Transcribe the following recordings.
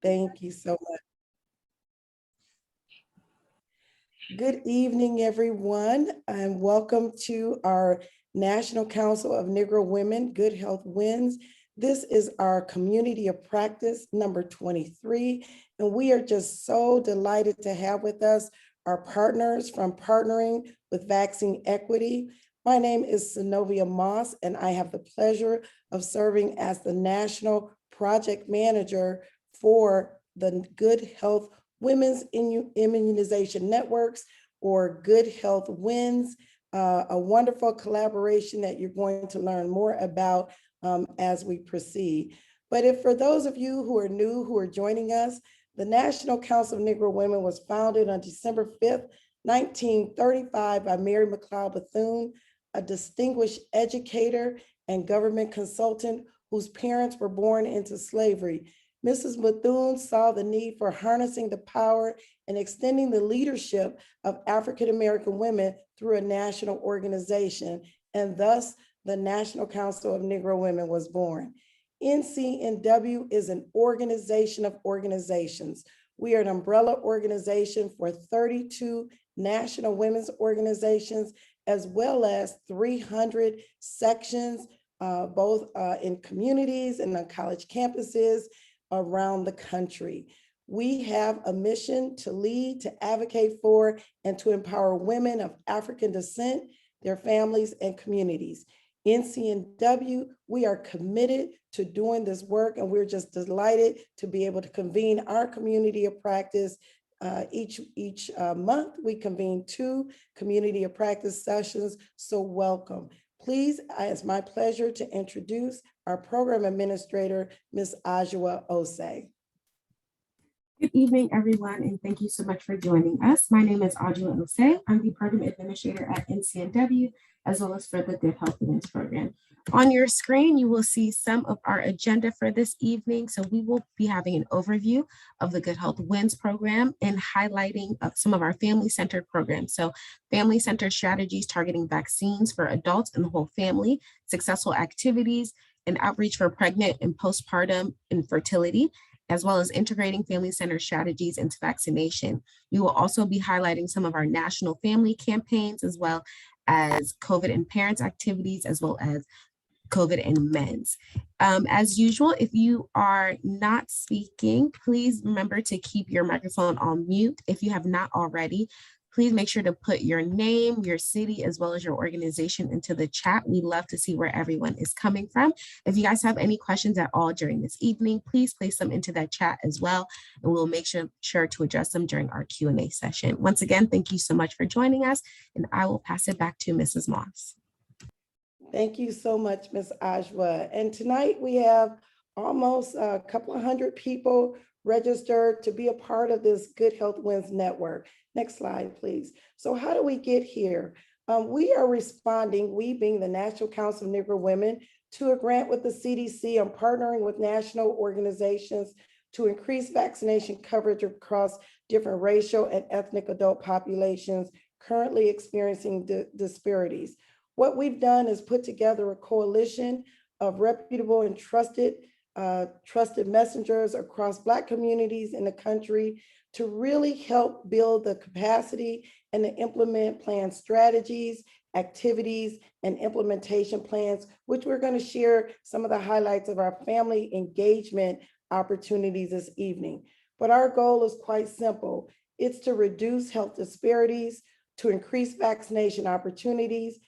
Thank you so much. Good evening, everyone, and welcome to our National Council of Negro Women Good Health Wins. This is our community of practice number 23, and we are just so delighted to have with us our partners from Partnering with Vaccine Equity. My name is Synovia Moss, and I have the pleasure of serving as the National Project Manager for the Good Health Women's Immunization Networks, or Good Health Wins, a wonderful collaboration that you're going to learn more about as we proceed. But if for those of you who are new, who are joining us, the National Council of Negro Women was founded on December 5th, 1935 by Mary McLeod Bethune, a distinguished educator and government consultant whose parents were born into slavery. Mrs. Bethune saw the need for harnessing the power and extending the leadership of African-American women through a national organization, and thus the National Council of Negro Women was born. NCNW is an organization of organizations. We are an umbrella organization for 32 national women's organizations, as well as 300 sections, both in communities and on college campuses around the country. We have a mission to lead, to advocate for, and to empower women of African descent, their families, and communities. NCNW, we are committed to doing this work, and we're just delighted to be able to convene our community of practice. Each month, we convene 2 community of practice sessions, so welcome. Please, it's my pleasure to introduce our program administrator, Ms. Ajua Osei. Good evening, everyone, and thank you so much for joining us. My name is Ajua Osei. I'm the program administrator at NCNW, as well as for the Good Health Wins program. On your screen, you will see some of our agenda for this evening. So we will be having an overview of the Good Health Wins program and highlighting some of our family-centered programs. So family-centered strategies targeting vaccines for adults and the whole family, successful activities, and outreach for pregnant and postpartum infertility, as well as integrating family-centered strategies into vaccination. We will also be highlighting some of our national family campaigns, as well as COVID and parents activities, as well as COVID and men's. As usual, if you are not speaking, please remember to keep your microphone on mute. If you have not already, please make sure to put your name, your city, as well as your organization into the chat. We love to see where everyone is coming from. If you guys have any questions at all during this evening, please place them into that chat as well, and we'll make sure to address them during our Q&A session. Once again, thank you so much for joining us, and I will pass it back to Mrs. Moss. Thank you so much, Ms. Ajwa. And tonight we have almost a couple of hundred people registered to be a part of this Good Health Wins network. Next slide, please. So how do we get here? We are responding, we being the National Council of Negro Women, to a grant with the CDC on partnering with national organizations to increase vaccination coverage across different racial and ethnic adult populations currently experiencing disparities. What we've done is put together a coalition of reputable and trusted messengers across Black communities in the country to really help build the capacity and to implement planned strategies, activities, and implementation plans, which we're going to share some of the highlights of our family engagement opportunities this evening. But our goal is quite simple. It's to reduce health disparities, to increase vaccination opportunities,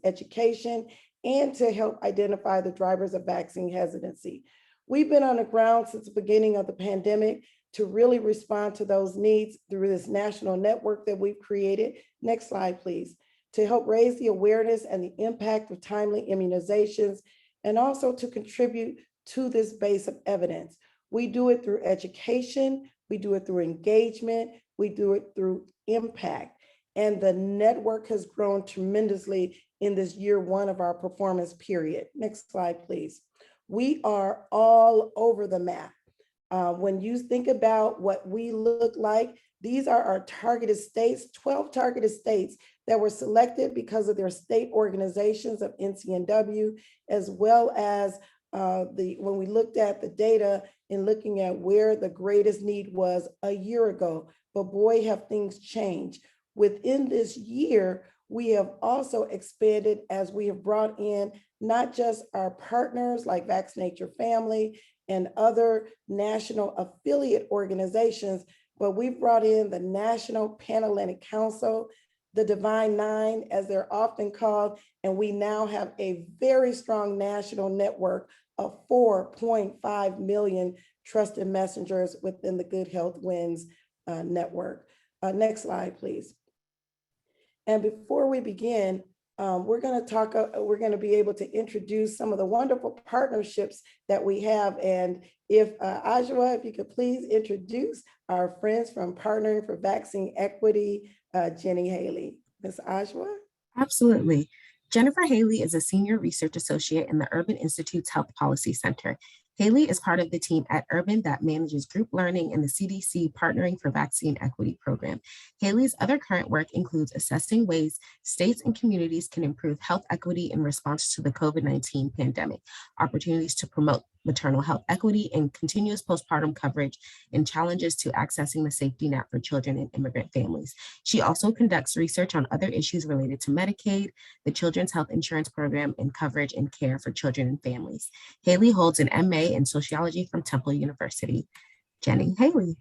education, and to help identify the drivers of vaccine hesitancy. We've been on the ground since the beginning of the pandemic to really respond to those needs through this national network that we've created. Next slide, please. To help raise the awareness and the impact of timely immunizations, and also to contribute to this base of evidence. We do it through education, we do it through engagement, we do it through impact. And the network has grown tremendously in this year 1 of our performance period. Next slide, please. We are all over the map. When you think about what we look like, these are our targeted states, 12 targeted states that were selected because of their state organizations of NCNW, as well as when we looked at the data in looking at where the greatest need was a year ago, but boy, have things changed. Within this year, we have also expanded as we have brought in not just our partners like Vaccinate Your Family and other national affiliate organizations, but we've brought in the National Panhellenic Council, the Divine Nine, as they're often called, and we now have a very strong national network of 4.5 million trusted messengers within the Good Health Wins network. Next slide, please. And before we begin, we're going to be able to introduce some of the wonderful partnerships that we have. And if Ajwa, if you could please introduce our friends from Partnering for Vaccine Equity, Jenny Haley. Ms. Ajwa? Absolutely. Jennifer Haley is a senior research associate in the Urban Institute's Health Policy Center. Haley is part of the team at Urban that manages group learning in the CDC Partnering for Vaccine Equity program. Haley's other current work includes assessing ways states and communities can improve health equity in response to the COVID-19 pandemic, opportunities to promote maternal health equity and continuous postpartum coverage, and challenges to accessing the safety net for children and immigrant families. She also conducts research on other issues related to Medicaid, the Children's Health Insurance Program, and coverage and care for children and families. Haley holds an MA in sociology from Temple University. Jenny Haley.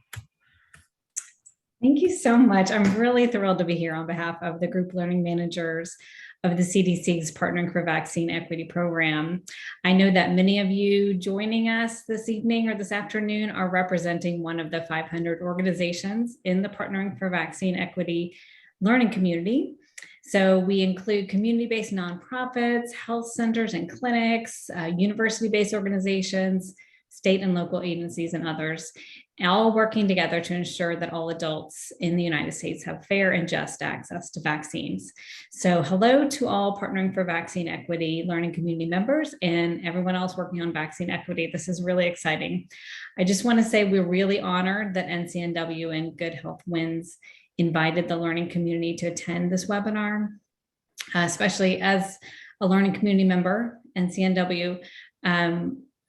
Thank you so much. I'm really thrilled to be here on behalf of the group learning managers of the CDC's Partnering for Vaccine Equity program. I know that many of you joining us this evening or this afternoon are representing one of the 500 organizations in the Partnering for Vaccine Equity learning community. So we include community-based nonprofits, health centers and clinics, university-based organizations, state and local agencies, and others, all working together to ensure that all adults in the United States have fair and just access to vaccines. So hello to all Partnering for Vaccine Equity learning community members and everyone else working on vaccine equity. This is really exciting. I just want to say we're really honored that NCNW and Good Health Wins invited the learning community to attend this webinar, especially as a learning community member, NCNW.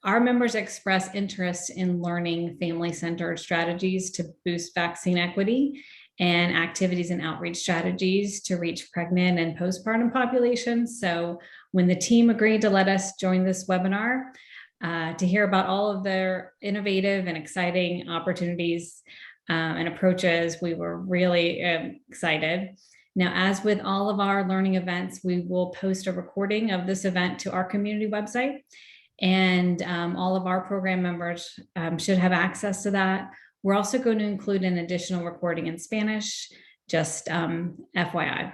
Our members express interest in learning family-centered strategies to boost vaccine equity and activities and outreach strategies to reach pregnant and postpartum populations. So when the team agreed to let us join this webinar to hear about all of their innovative and exciting opportunities and approaches, we were really excited. Now, as with all of our learning events, we will post a recording of this event to our community website. And all of our program members should have access to that. We're also going to include an additional recording in Spanish, just FYI.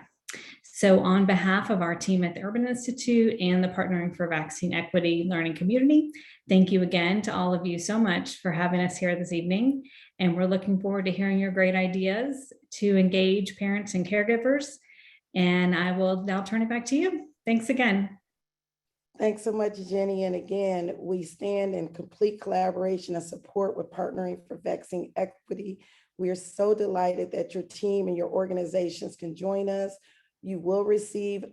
So on behalf of our team at the Urban Institute and the Partnering for Vaccine Equity learning community, thank you again to all of you so much for having us here this evening. And we're looking forward to hearing your great ideas to engage parents and caregivers. And I will now turn it back to you. Thanks again. Thanks so much, Jenny. And again, we stand in complete collaboration and support with Partnering for Vaccine Equity. We are so delighted that your team and your organizations can join us. You will receive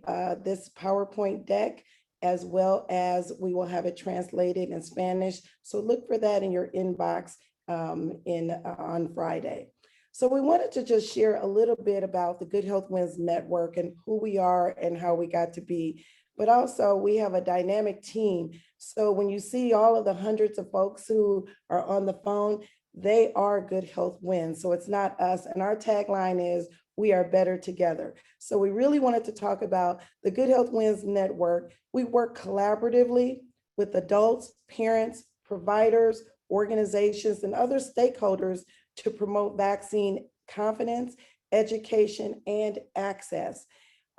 this PowerPoint deck, as well as we will have it translated in Spanish. So look for that in your inbox on Friday. So we wanted to just share a little bit about the Good Health Wins Network and who we are and how we got to be. But also we have a dynamic team. So when you see all of the hundreds of folks who are on the phone, they are Good Health Wins. So it's not us. And our tagline is, we are better together. So we really wanted to talk about the Good Health Wins Network. We work collaboratively with adults, parents, providers, organizations, and other stakeholders to promote vaccine confidence, education, and access.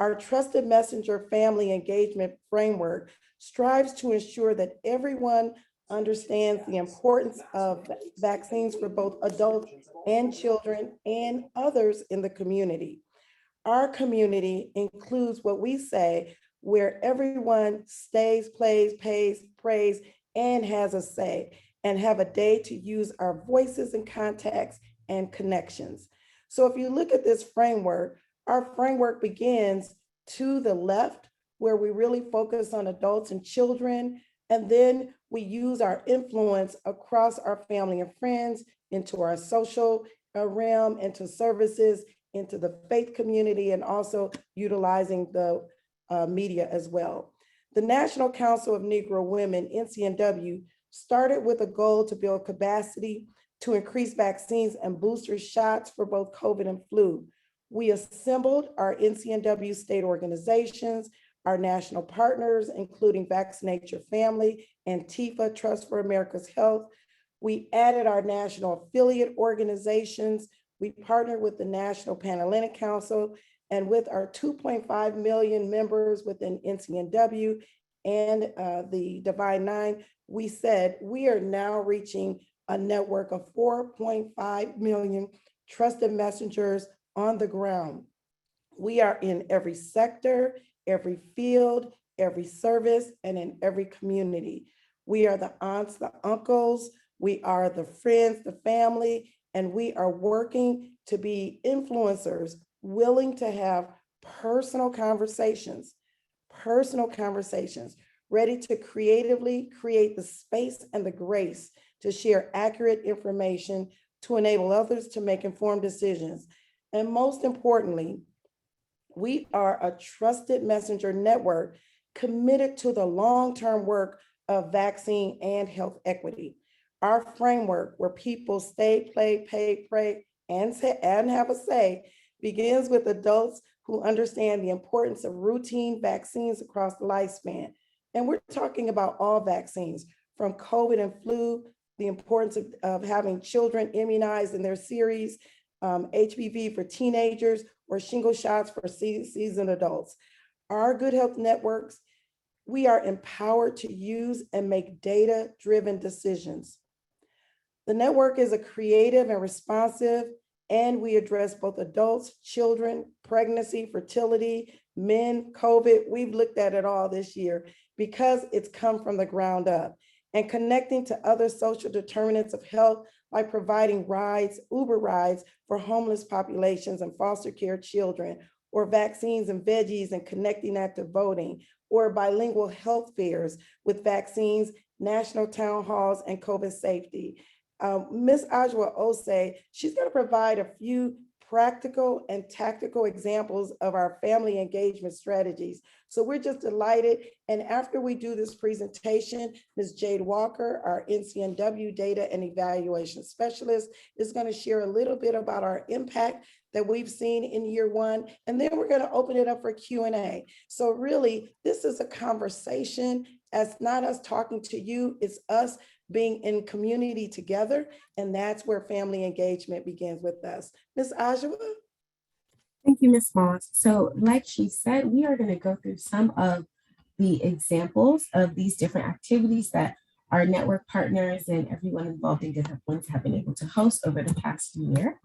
Our Trusted Messenger Family Engagement Framework strives to ensure that everyone understands the importance of vaccines for both adults and children and others in the community. Our community includes what we say, where everyone stays, plays, pays, prays, and has a say, and have a day to use our voices and contacts and connections. So if you look at this framework, our framework begins to the left, where we really focus on adults and children, And then we use our influence across our family and friends, into our social realm, into services, into the faith community, and also utilizing the media as well. The National Council of Negro Women, NCNW, started with a goal to build capacity to increase vaccines and booster shots for both COVID and flu. We assembled our NCNW state organizations, our national partners, including Vaccinate Your Family and TIFA, Trust for America's Health. We added our national affiliate organizations. We partnered with the National Panhellenic Council, and with our 2.5 million members within NCNW and the Divine Nine, we said we are now reaching a network of 4.5 million trusted messengers on the ground. We are in every sector, every field, every service, and in every community. We are the aunts, the uncles, we are the friends, the family, and we are working to be influencers, willing to have personal conversations, ready to creatively create the space and the grace to share accurate information to enable others to make informed decisions. And most importantly, we are a trusted messenger network committed to the long-term work of vaccine and health equity. Our framework, where people stay, play, pay, pray, and have a say, begins with adults who understand the importance of routine vaccines across the lifespan. And we're talking about all vaccines, from COVID and flu, the importance of having children immunized in their series, HPV for teenagers, or shingle shots for seasoned adults. Our Good Health Networks, we are empowered to use and make data-driven decisions. The network is a creative and responsive, and we address both adults, children, pregnancy, fertility, men, COVID. We've looked at it all this year because it's come from the ground up. And connecting to other social determinants of health, like providing rides, Uber rides for homeless populations and foster care children, or vaccines and veggies and connecting that to voting, or bilingual health fairs with vaccines, national town halls, and COVID safety. Ms. Ajwa Osei, she's going to provide a few practical and tactical examples of our family engagement strategies. So we're just delighted. And after we do this presentation, Ms. Jade Walker, our NCNW Data and Evaluation Specialist, is going to share a little bit about our impact that we've seen in year one. And then we're going to open it up for Q&A. So really, this is a conversation. It's not us talking to you, it's us being in community together. And that's where family engagement begins with us. Ms. Ajwa? Thank you, Ms. Moss. So like she said, we are going to go through some of the examples of these different activities that our network partners and everyone involved in Good Health Wins have been able to host over the past year.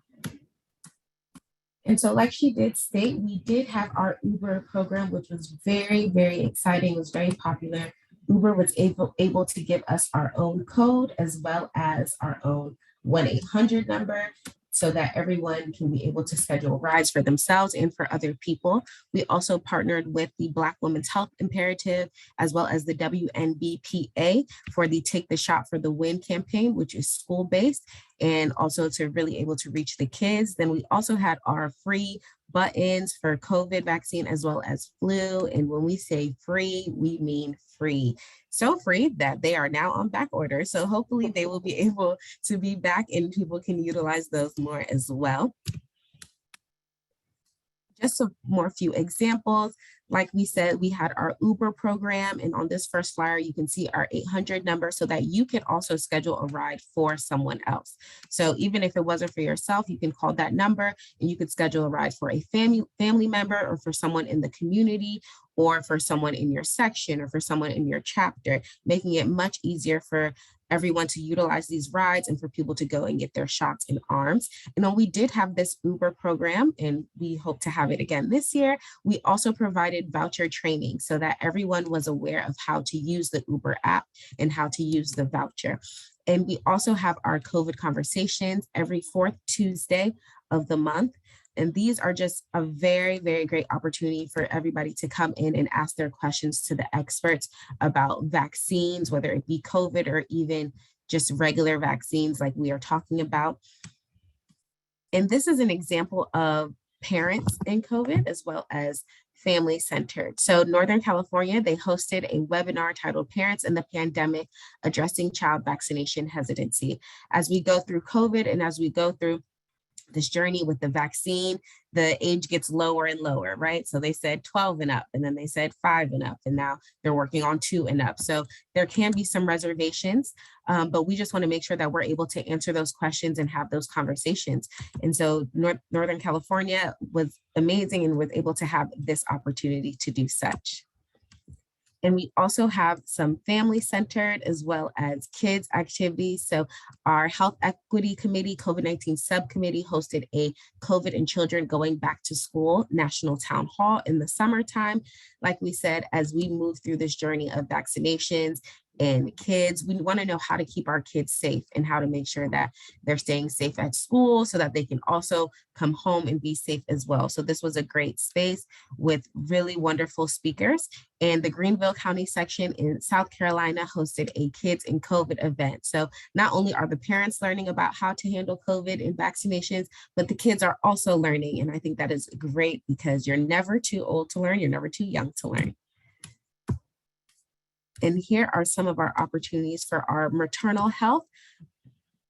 And so like she did state, we did have our Uber program, which was very, very exciting. It was very popular. Uber was able to give us our own code as well as our own 1-800 number, so that everyone can be able to schedule rides for themselves and for other people. We also partnered with the Black Women's Health Imperative, as well as the WNBPA for the Take the Shot for the Win campaign, which is school-based, and also to really able to reach the kids. Then we also had our free buttons for COVID vaccine as well as flu. And when we say free, we mean free. So free that they are now on back order. So hopefully they will be able to be back and people can utilize those more as well. Just some more few examples. Like we said, we had our Uber program, and on this first flyer, you can see our 800 number so that you can also schedule a ride for someone else. So even if it wasn't for yourself, you can call that number and you could schedule a ride for a family member, or for someone in the community, or for someone in your section, or for someone in your chapter, making it much easier for everyone to utilize these rides and for people to go and get their shots in arms. And then we did have this Uber program, and we hope to have it again this year. We also provided voucher training so that everyone was aware of how to use the Uber app and how to use the voucher. And we also have our COVID conversations every fourth Tuesday of the month. And these are just a very, very great opportunity for everybody to come in and ask their questions to the experts about vaccines, whether it be COVID or even just regular vaccines like we are talking about. And this is an example of parents in COVID as well as family centered. So Northern California, they hosted a webinar titled Parents in the Pandemic, Addressing Child Vaccination Hesitancy. As we go through COVID and as we go through this journey with the vaccine, the age gets lower and lower, right? So they said 12 and up, and then they said 5 and up, and now they're working on 2 and up. So there can be some reservations, but we just want to make sure that we're able to answer those questions and have those conversations. And so Northern California was amazing and was able to have this opportunity to do such. And we also have some family centered as well as kids activities. So our Health Equity Committee, COVID-19 subcommittee hosted a COVID and Children Going Back to School National Town Hall in the summertime. Like we said, as we move through this journey of vaccinations and kids, we want to know how to keep our kids safe and how to make sure that they're staying safe at school so that they can also come home and be safe as well. So this was a great space with really wonderful speakers. And the Greenville County section in South Carolina hosted a kids and COVID event. So not only are the parents learning about how to handle COVID and vaccinations, but the kids are also learning. And I think that is great because you're never too old to learn. You're never too young to learn. And here are some of our opportunities for our maternal health.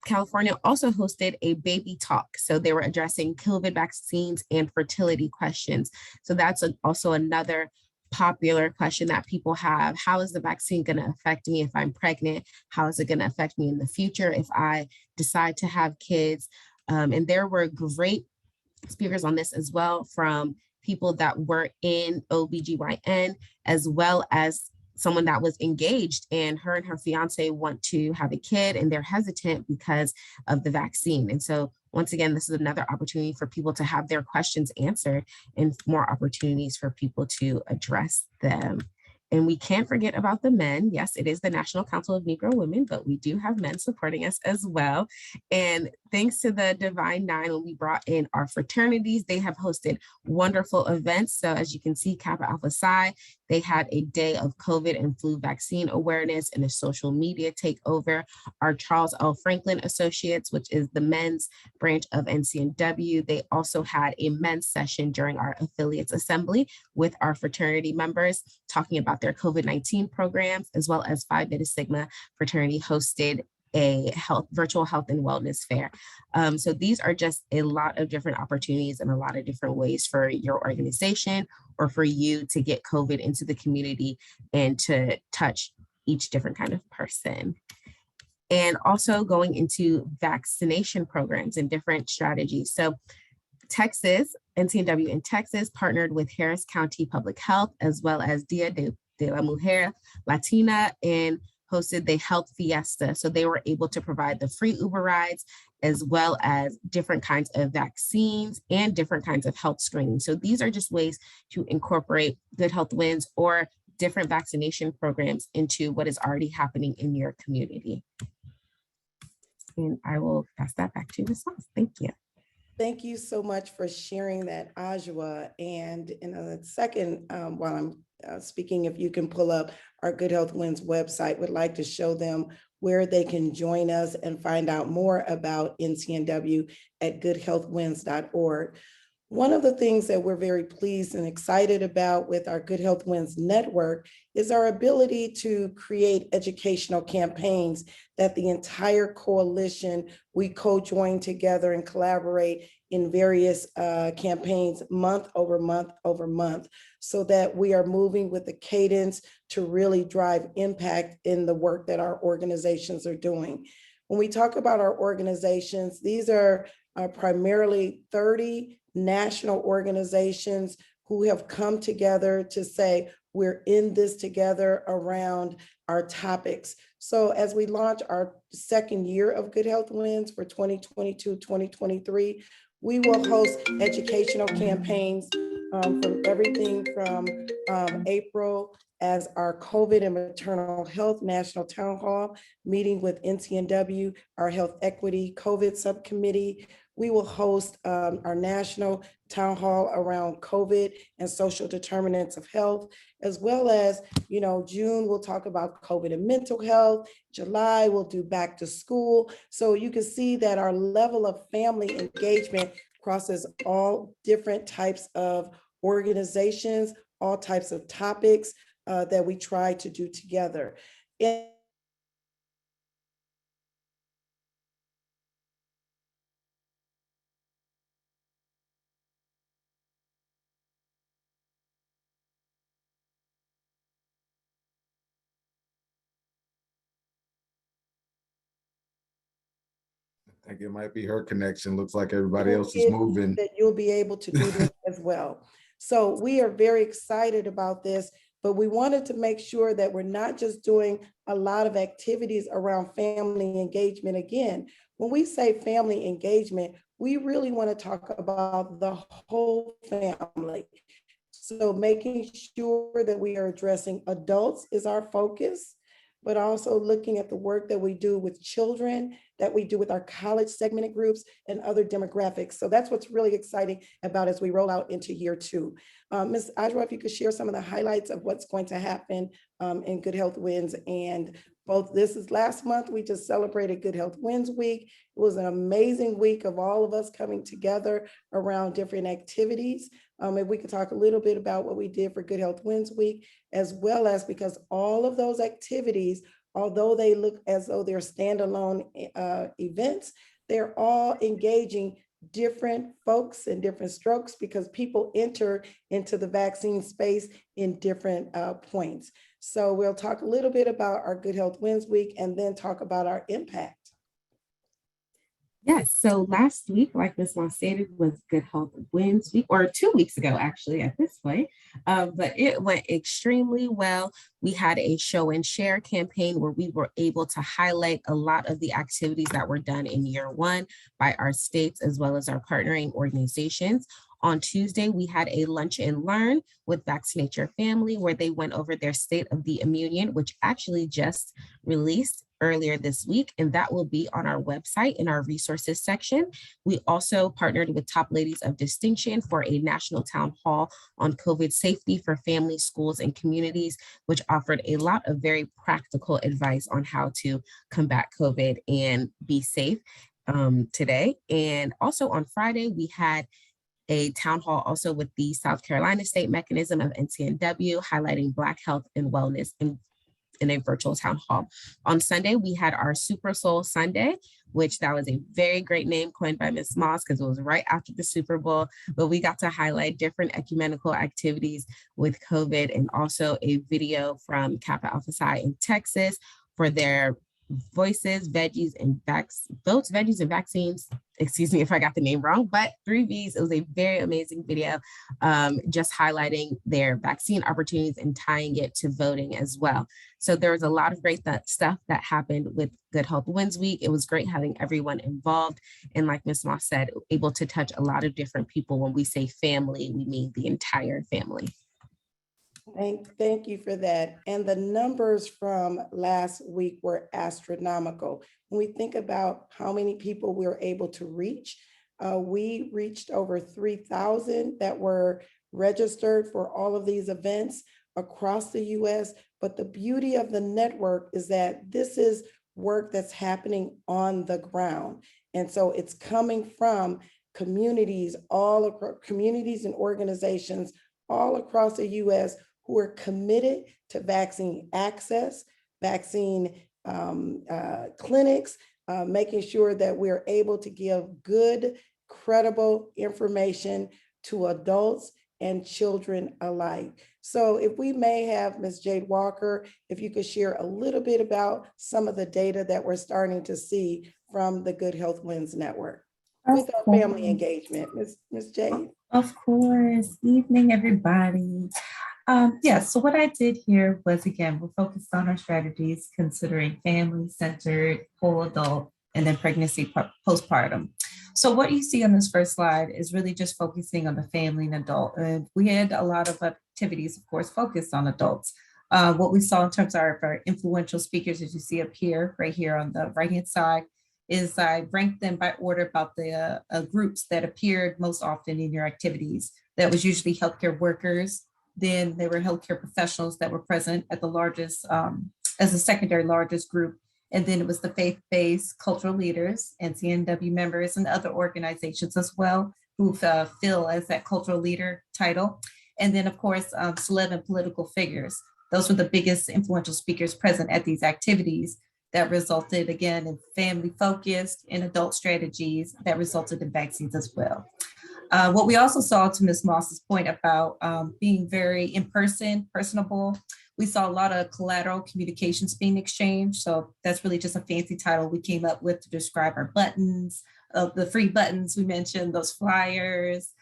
California also hosted a baby talk. So they were addressing COVID vaccines and fertility questions. So that's also another popular question that people have. How is the vaccine going to affect me if I'm pregnant? How is it going to affect me in the future if I decide to have kids? And there were great speakers on this as well, from people that were in OBGYN as well as someone that was engaged, and her fiance want to have a kid and they're hesitant because of the vaccine. And so once again, this is another opportunity for people to have their questions answered and more opportunities for people to address them. And we can't forget about the men. Yes, it is the National Council of Negro Women, but we do have men supporting us as well. And thanks to the Divine Nine, when we brought in our fraternities, they have hosted wonderful events. So as you can see, Kappa Alpha Psi, they had a day of COVID and flu vaccine awareness and a social media takeover. Our Charles L. Franklin Associates, which is the men's branch of NCNW, they also had a men's session during our affiliates assembly with our fraternity members, talking about their COVID-19 programs, as well as Phi Beta Sigma fraternity hosted a virtual health and wellness fair. So these are just a lot of different opportunities and a lot of different ways for your organization or for you to get COVID into the community and to touch each different kind of person. And also going into vaccination programs and different strategies. So Texas, NCNW in Texas partnered with Harris County Public Health as well as Dia de la Mujer Latina and hosted the Health Fiesta. So they were able to provide the free Uber rides as well as different kinds of vaccines and different kinds of health screening. So these are just ways to incorporate Good Health Wins or different vaccination programs into what is already happening in your community. And I will pass that back to Ms. Moss. Thank you. Thank you so much for sharing that, Ajwa. And in a second, while I'm speaking, if you can pull up our Good Health Wins website, would like to show them where they can join us and find out more about NCNW at goodhealthwins.org. One of the things that we're very pleased and excited about with our Good Health Wins network is our ability to create educational campaigns that the entire coalition, we co-join together and collaborate in various campaigns month over month over month, so that we are moving with the cadence to really drive impact in the work that our organizations are doing. When we talk about our organizations, these are primarily 30 national organizations who have come together to say, we're in this together around our topics. So as we launch our second year of Good Health Wins for 2022-2023, we will host educational campaigns from everything from April as our COVID and maternal health national town hall meeting with NCNW, our health equity COVID subcommittee. We will host our national town hall around COVID and social determinants of health, as well as, June, we'll talk about COVID and mental health. July, we'll do back to school. So you can see that our level of family engagement crosses all different types of organizations, all types of topics that we try to do together. I think it might be her connection. Looks like everybody else is moving. That you'll be able to do this as well. So we are very excited about this, but we wanted to make sure that we're not just doing a lot of activities around family engagement. Again, when we say family engagement, we really want to talk about the whole family. So making sure that we are addressing adults is our focus, but also looking at the work that we do with children, that we do with our college segmented groups and other demographics. So that's what's really exciting about as we roll out into year 2. Ms. Ajwa, if you could share some of the highlights of what's going to happen in Good Health Wins. And this is last month, we just celebrated Good Health Wins Week. It was an amazing week of all of us coming together around different activities. If we could talk a little bit about what we did for Good Health Wins Week, as well as because all of those activities, although they look as though they're standalone events, they're all engaging different folks and different strokes because people enter into the vaccine space in different points. So we'll talk a little bit about our Good Health Wins Week and then talk about our impact. Yes, so last week, like Ms. Moss stated, was Good Health Wins Week, or 2 weeks ago, actually, at this point. But it went extremely well. We had a show and share campaign where we were able to highlight a lot of the activities that were done in year 1 by our states as well as our partnering organizations. On Tuesday, we had a lunch and learn with Vaccinate Your Family, where they went over their State of the Union, which actually just released earlier this week, and that will be on our website in our resources section. We also partnered with Top Ladies of Distinction for a national town hall on COVID safety for families, schools, and communities, which offered a lot of very practical advice on how to combat COVID and be safe today. And also on Friday, we had a town hall also with the South Carolina State Mechanism of NCNW, highlighting Black health and wellness in a virtual town hall. On Sunday, we had our Super Soul Sunday, which that was a very great name coined by Ms. Moss because it was right after the Super Bowl, but we got to highlight different ecumenical activities with COVID and also a video from Kappa Alpha Psi in Texas for their voices, veggies, and votes, veggies, and vaccines. Excuse me if I got the name wrong, but 3 Vs. It was a very amazing video, just highlighting their vaccine opportunities and tying it to voting as well. So there was a lot of great stuff that happened with Good Health Wins Week. It was great having everyone involved. And like Ms. Moss said, able to touch a lot of different people. When we say family, we mean the entire family. Thank you for that. And the numbers from last week were astronomical. When we think about how many people we were able to reach, we reached over 3,000 that were registered for all of these events across the US. But the beauty of the network is that this is work that's happening on the ground. And so it's coming from communities, all across communities and organizations all across the US who are committed to vaccine access, vaccine clinics, making sure that we're able to give good, credible information to adults and children alike. So if we may have Ms. Jade Walker, if you could share a little bit about some of the data that we're starting to see from the Good Health Wins Network with our family engagement. Ms. Jade. Of course. Evening, everybody. So what I did here was, again, we're focused on our strategies considering family-centered, whole adult, and then pregnancy postpartum. So what you see on this first slide is really just focusing on the family and adult. And we had a lot of activities, of course, focused on adults. What we saw in terms of our influential speakers, as you see up here, right here on the right-hand side, is I ranked them by order about the groups that appeared most often in your activities. That was usually healthcare workers. Then there were healthcare professionals that were present at the largest, as the secondary largest group. And then it was the faith-based cultural leaders, NCNW members, and other organizations as well, who fill as that cultural leader title. And then, of course, celeb and political figures. Those were the biggest influential speakers present at these activities that resulted, again, in family-focused and adult strategies that resulted in vaccines as well. What we also saw, to Ms. Moss's point about being very in-person, personable, we saw a lot of collateral communications being exchanged. So that's really just a fancy title we came up with to describe our buttons, the free buttons we mentioned, those flyers,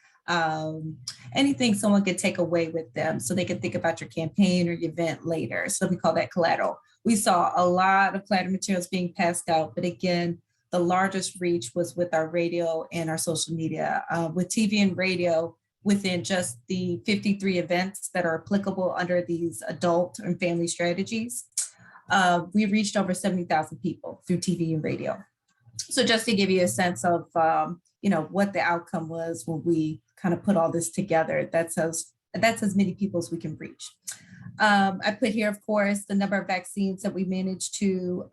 anything someone could take away with them so they could think about your campaign or your event later. So we call that collateral. We saw a lot of collateral materials being passed out, but again, the largest reach was with our radio and our social media. With TV and radio, within just the 53 events that are applicable under these adult and family strategies, we reached over 70,000 people through TV and radio. So just to give you a sense of what the outcome was when we kind of put all this together, that's as many people as we can reach. I put here, of course, the number of vaccines that we managed to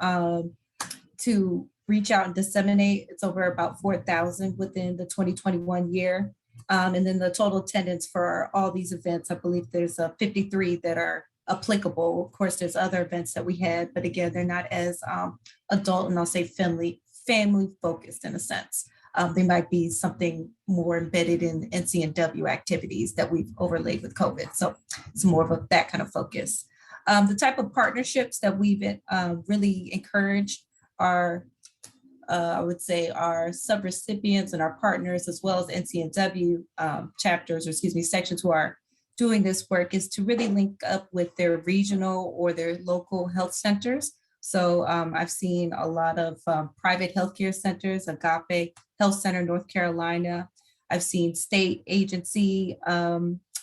reach out and disseminate. It's over about 4,000 within the 2021 year. And then the total attendance for all these events, I believe there's 53 that are applicable. Of course, there's other events that we had, but again, they're not as adult and I'll say family focused in a sense. They might be something more embedded in NCNW activities that we've overlaid with COVID. So it's more of that kind of focus. The type of partnerships that we've really encouraged are, I would say, our subrecipients and our partners, as well as NCNW chapters, or excuse me, sections who are doing this work, is to really link up with their regional or their local health centers. So I've seen a lot of private healthcare centers, Agape Health Center, North Carolina. I've seen state agency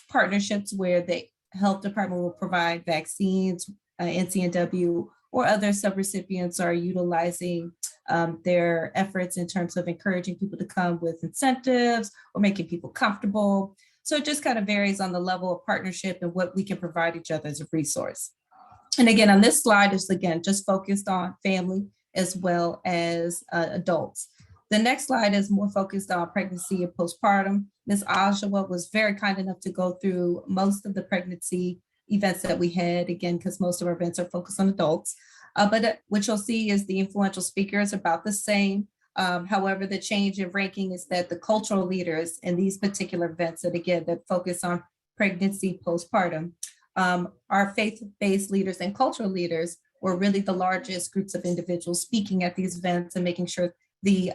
partnerships where the health department will provide vaccines, NCNW or other subrecipients are utilizing their efforts in terms of encouraging people to come with incentives or making people comfortable. So it just kind of varies on the level of partnership and what we can provide each other as a resource. And again, on this slide is, again, just focused on family as well as adults. The next slide is more focused on pregnancy and postpartum. Ms. Ajwa was very kind enough to go through most of the pregnancy events that we had, again, because most of our events are focused on adults. But what you'll see is the influential speakers about the same. However, the change in ranking is that the cultural leaders in these particular events, that again, that focus on pregnancy, postpartum, our faith-based leaders and cultural leaders were really the largest groups of individuals speaking at these events and making sure the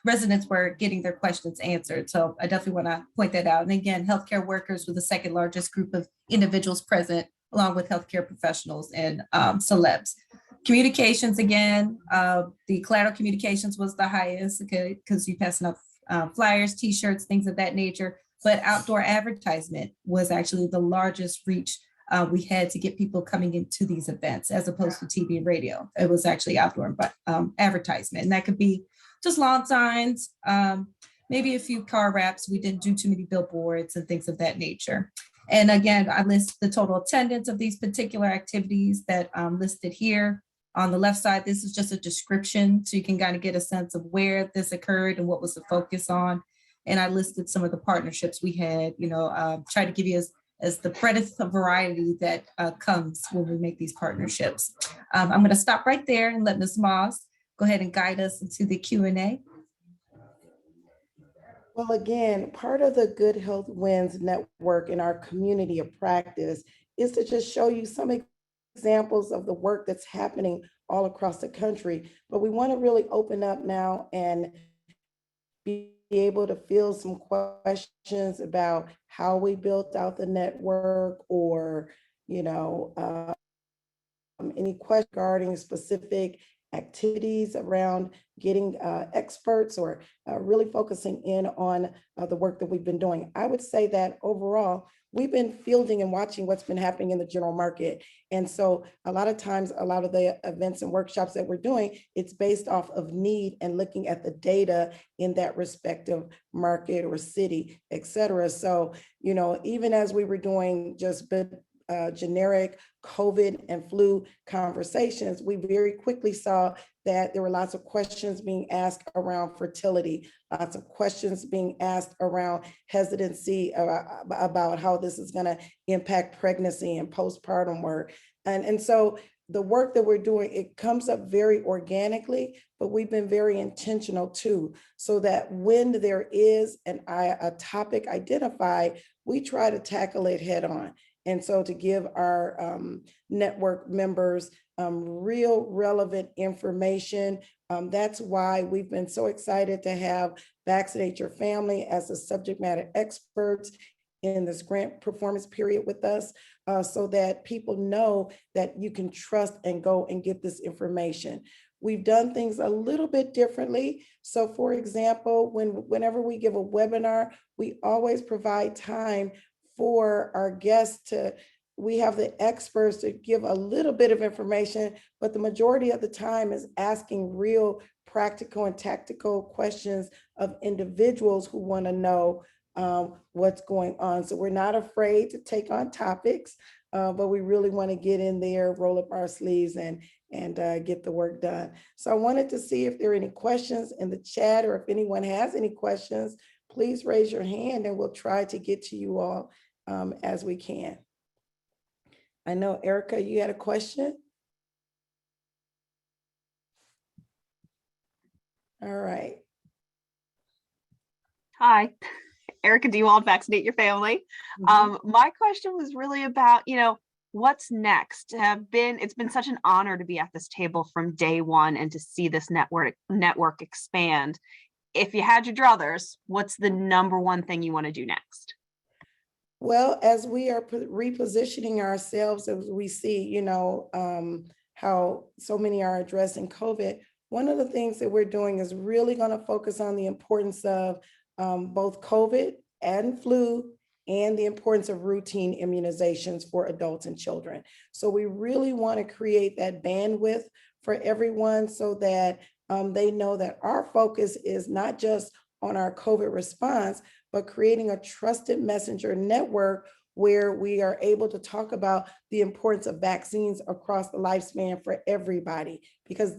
residents were getting their questions answered. So I definitely want to point that out. And again, healthcare workers were the second largest group of individuals present, along with healthcare professionals and celebs. Communications, again, the collateral communications was the highest, okay, because you're passing out flyers, t-shirts, things of that nature. But outdoor advertisement was actually the largest reach we had to get people coming into these events, as opposed to TV and radio. It was actually outdoor advertisement. And that could be just lawn signs, maybe a few car wraps. We didn't do too many billboards and things of that nature. And again, I list the total attendance of these particular activities that listed here. On the left side, this is just a description, so you can kind of get a sense of where this occurred and what was the focus on. And I listed some of the partnerships we had, try to give you as the breadth of variety that comes when we make these partnerships. I'm going to stop right there and let Ms. Moss go ahead and guide us into the Q&A. Well, again, part of the Good Health Wins network in our community of practice is to just show you some examples of the work that's happening all across the country. But we want to really open up now and be able to field some questions about how we built out the network, or any questions regarding specific activities around getting experts or really focusing in on the work that we've been doing. I would say that overall, we've been fielding and watching what's been happening in the general market. And so a lot of times, a lot of the events and workshops that we're doing, it's based off of need and looking at the data in that respective market or city, et cetera. So, you know, even as we were doing just generic COVID and flu conversations, we very quickly saw that there were lots of questions being asked around fertility, lots of questions being asked around hesitancy about how this is going to impact pregnancy and postpartum work. And so the work that we're doing, it comes up very organically, but we've been very intentional too, so that when there is a topic identified, we try to tackle it head on. And so to give our network members real relevant information, that's why we've been so excited to have Vaccinate Your Family as the subject matter experts in this grant performance period with us, so that people know that you can trust and go and get this information. We've done things a little bit differently. So for example, whenever we give a webinar, we always provide time for our guests we have the experts to give a little bit of information, but the majority of the time is asking real practical and tactical questions of individuals who want to know what's going on. So we're not afraid to take on topics, but we really want to get in there, roll up our sleeves and get the work done. So I wanted to see if there are any questions in the chat, or if anyone has any questions, please raise your hand and we'll try to get to you all as we can. I know, Erica, you had a question? All right. Hi, Erica, do you all vaccinate your family? My question was really about, what's next? It's been such an honor to be at this table from day one and to see this network expand. If you had your druthers, what's the number one thing you want to do next? Well, as we are repositioning ourselves, as we see, how so many are addressing COVID, one of the things that we're doing is really going to focus on the importance of both COVID and flu, and the importance of routine immunizations for adults and children. So we really want to create that bandwidth for everyone, so that they know that our focus is not just on our COVID response, but creating a trusted messenger network where we are able to talk about the importance of vaccines across the lifespan for everybody. Because,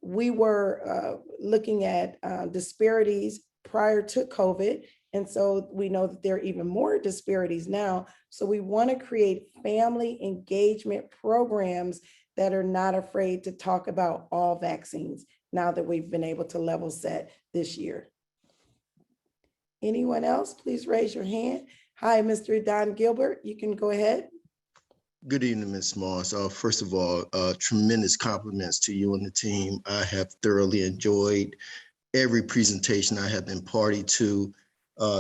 we were looking at disparities prior to COVID. And so we know that there are even more disparities now. So we want to create family engagement programs that are not afraid to talk about all vaccines, now that we've been able to level set this year. Anyone else, please raise your hand. Hi, Mr. Don Gilbert, you can go ahead. Good evening, Ms. Moss. First of all, tremendous compliments to you and the team. I have thoroughly enjoyed every presentation I have been party to.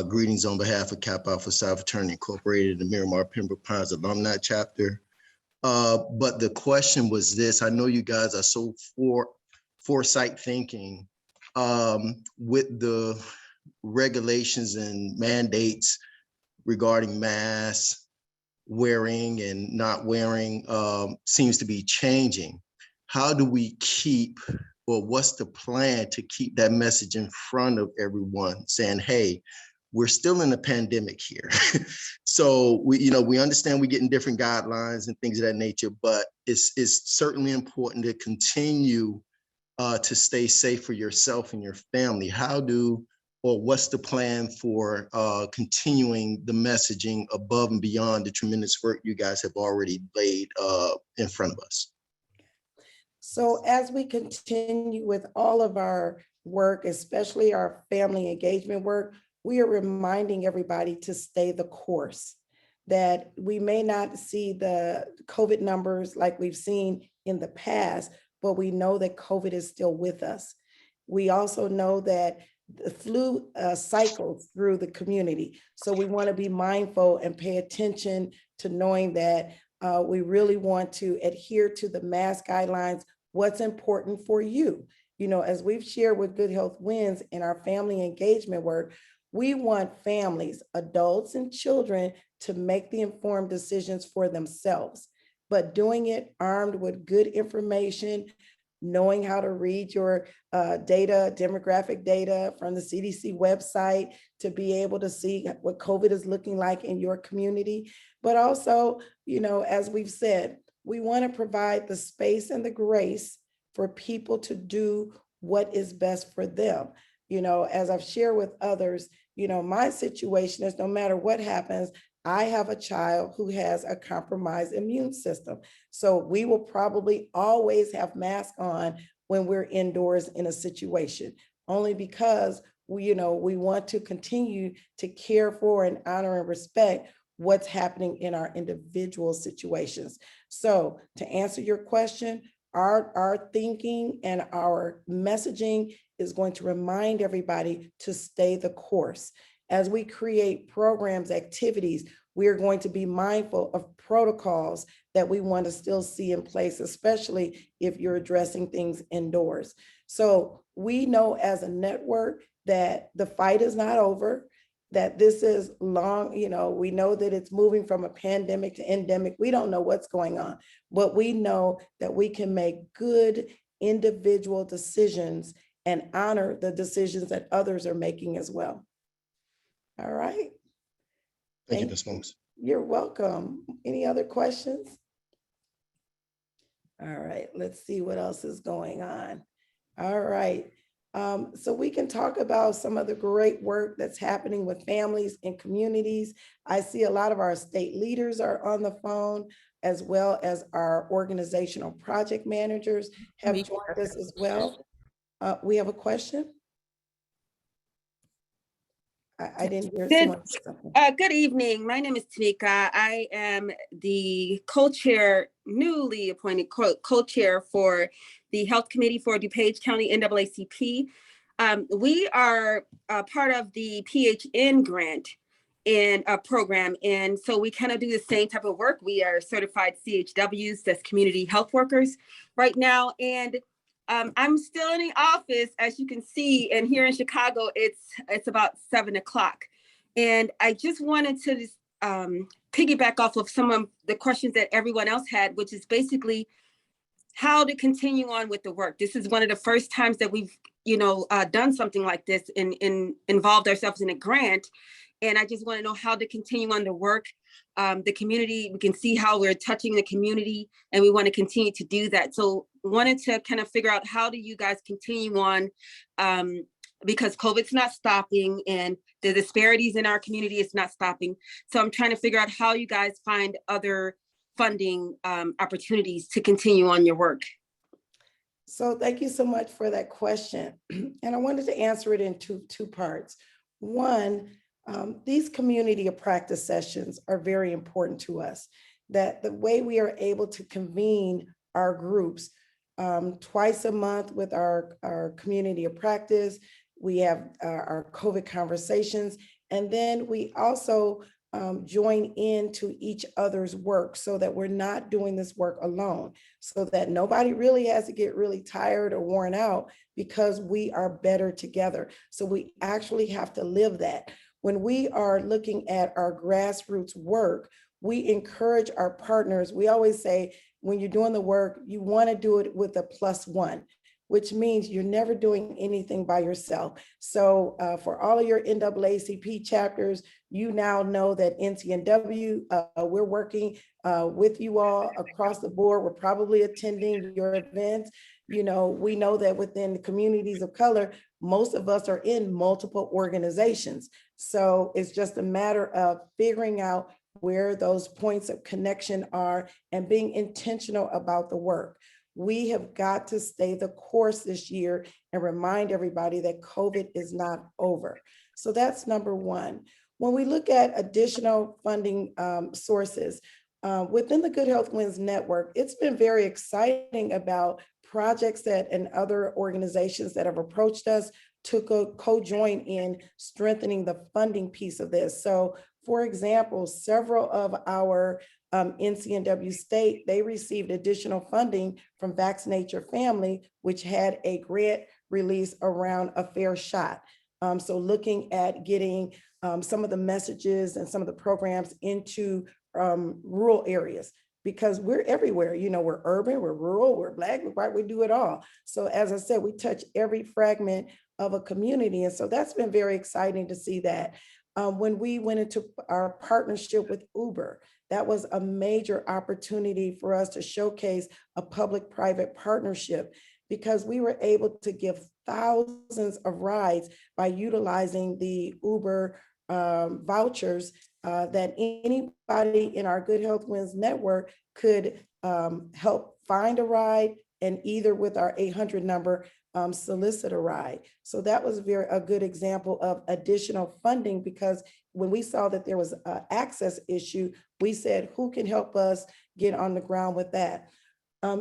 Greetings on behalf of Kappa Alpha Psi Fraternity Incorporated, the Miramar Pembroke Pines Alumni Chapter. But the question was this: I know you guys are so foresight thinking with the regulations and mandates regarding masks wearing and not wearing seems to be changing. How do we keep, or what's the plan to keep that message in front of everyone, saying, hey, we're still in a pandemic here. So we understand we're getting different guidelines and things of that nature, but it's certainly important to continue to stay safe for yourself and your family. What's the plan for continuing the messaging above and beyond the tremendous work you guys have already laid in front of us? So as we continue with all of our work, especially our family engagement work, we are reminding everybody to stay the course, that we may not see the COVID numbers like we've seen in the past, but we know that COVID is still with us. We also know that the flu cycles through the community. So we want to be mindful and pay attention to knowing that we really want to adhere to the mask guidelines what's important for you. You know, as we've shared with Good Health Wins in our family engagement work, we want families, adults and children to make the informed decisions for themselves, but doing it armed with good information, knowing how to read your data, demographic data from the CDC website to be able to see what COVID is looking like in your community. But also, you know, as we've said, we want to provide the space and the grace for people to do what is best for them. You know, as I've shared with others, you know, my situation is no matter what happens, I have a child who has a compromised immune system. So we will probably always have masks on when we're indoors in a situation, only because we, you know, we want to continue to care for and honor and respect what's happening in our individual situations. So to answer your question, our thinking and our messaging is going to remind everybody to stay the course. As we create programs, activities, we are going to be mindful of protocols that we want to still see in place, especially if you're addressing things indoors. So we know as a network that the fight is not over, that this is long, you know, we know that it's moving from a pandemic to endemic. We don't know what's going on, but we know that we can make good individual decisions and honor the decisions that others are making as well. All right. Thank you, Ms. Moss. You're welcome. Any other questions? All right, let's see what else is going on. All right. So we can talk about some of the great work that's happening with families and communities. I see a lot of our state leaders are on the phone, as well as our organizational project managers have joined us as well. We have a question? I didn't hear someone say something. Good evening. My name is Tanika. I am the co-chair, newly appointed co-chair for the Health Committee for DuPage County NAACP. We are part of the PHN grant in a program. And so we kind of do the same type of work. We are certified CHWs, that's community health workers right now. And I'm still in the office, as you can see, and here in Chicago, it's about 7 o'clock. And I just wanted to just, piggyback off of some of the questions that everyone else had, which is basically how to continue on with the work. This is one of the first times that we've, done something like this and involved ourselves in a grant. And I just want to know how to continue on the work. The community, we can see how we're touching the community, and we want to continue to do that. So wanted to kind of figure out, how do you guys continue on, because COVID's not stopping and the disparities in our community is not stopping. So I'm trying to figure out how you guys find other funding opportunities to continue on your work. So thank you so much for that question. And I wanted to answer it in two parts. One, these community of practice sessions are very important to us, that the way we are able to convene our groups twice a month with our community of practice, we have our COVID conversations, and then we also join into each other's work so that we're not doing this work alone, so that nobody really has to get really tired or worn out, because we are better together. So we actually have to live that. When we are looking at our grassroots work, we encourage our partners. We always say, when you're doing the work, you want to do it with a +1, which means you're never doing anything by yourself. So for all of your NAACP chapters, you now know that NCNW, we're working with you all across the board. We're probably attending your events. We know that within the communities of color, most of us are in multiple organizations. So it's just a matter of figuring out where those points of connection are and being intentional about the work. We have got to stay the course this year and remind everybody that COVID is not over. So that's number one. When we look at additional funding sources, within the Good Health Wins Network, it's been very exciting about projects that and other organizations that have approached us to co-join in strengthening the funding piece of this. So For example, several of our NCNW state, they received additional funding from Vaccinate Your Family, which had a grant release around a fair shot. So looking at getting some of the messages and some of the programs into rural areas, because we're everywhere. You know, we're urban, we're rural, we're Black, we're white, we do it all. So as I said, we touch every fragment of a community. And so that's been very exciting to see that. When we went into our partnership with Uber, that was a major opportunity for us to showcase a public-private partnership, because we were able to give thousands of rides by utilizing the Uber vouchers that anybody in our Good Health Wins network could help find a ride, and either with our 800 number, solicit a ride. So that was a good example of additional funding, because when we saw that there was an access issue, we said, who can help us get on the ground with that?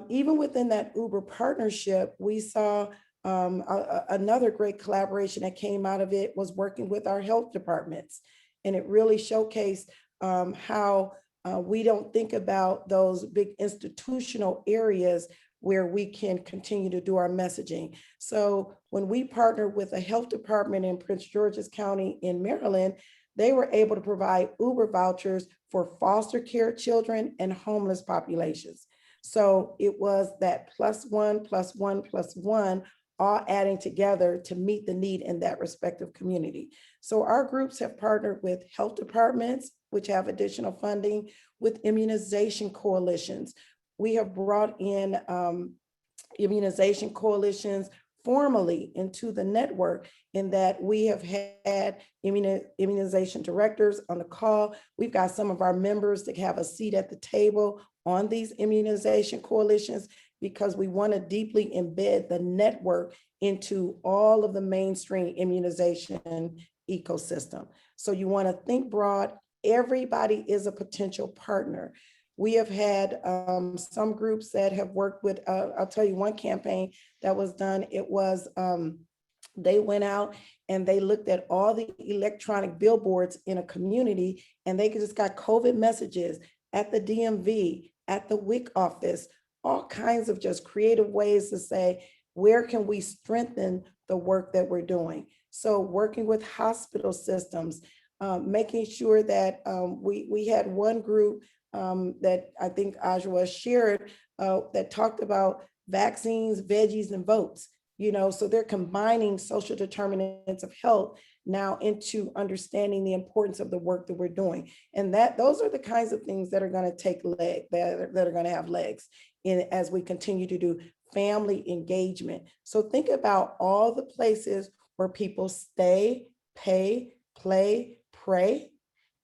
Even within that Uber partnership, we saw another great collaboration that came out of it was working with our health departments. And it really showcased how we don't think about those big institutional areas where we can continue to do our messaging. So when we partnered with a health department in Prince George's County in Maryland, they were able to provide Uber vouchers for foster care children and homeless populations. So it was that +1, +1, +1, all adding together to meet the need in that respective community. So our groups have partnered with health departments, which have additional funding, with immunization coalitions. We have brought in immunization coalitions formally into the network, in that we have had immunization directors on the call. We've got some of our members that have a seat at the table on these immunization coalitions, because we want to deeply embed the network into all of the mainstream immunization ecosystem. So you want to think broad. Everybody is a potential partner. We have had some groups that have worked with, I'll tell you one campaign that was done. It was, they went out and they looked at all the electronic billboards in a community, and they just got COVID messages at the DMV, at the WIC office, all kinds of just creative ways to say, where can we strengthen the work that we're doing? So working with hospital systems, making sure that we had one group that I think Ajwa shared that talked about vaccines, veggies, and votes. You know, so they're combining social determinants of health now into understanding the importance of the work that we're doing. And those are the kinds of things that are going to take leg, that are going to have legs in as we continue to do family engagement. So think about all the places where people stay, pay, play, pray,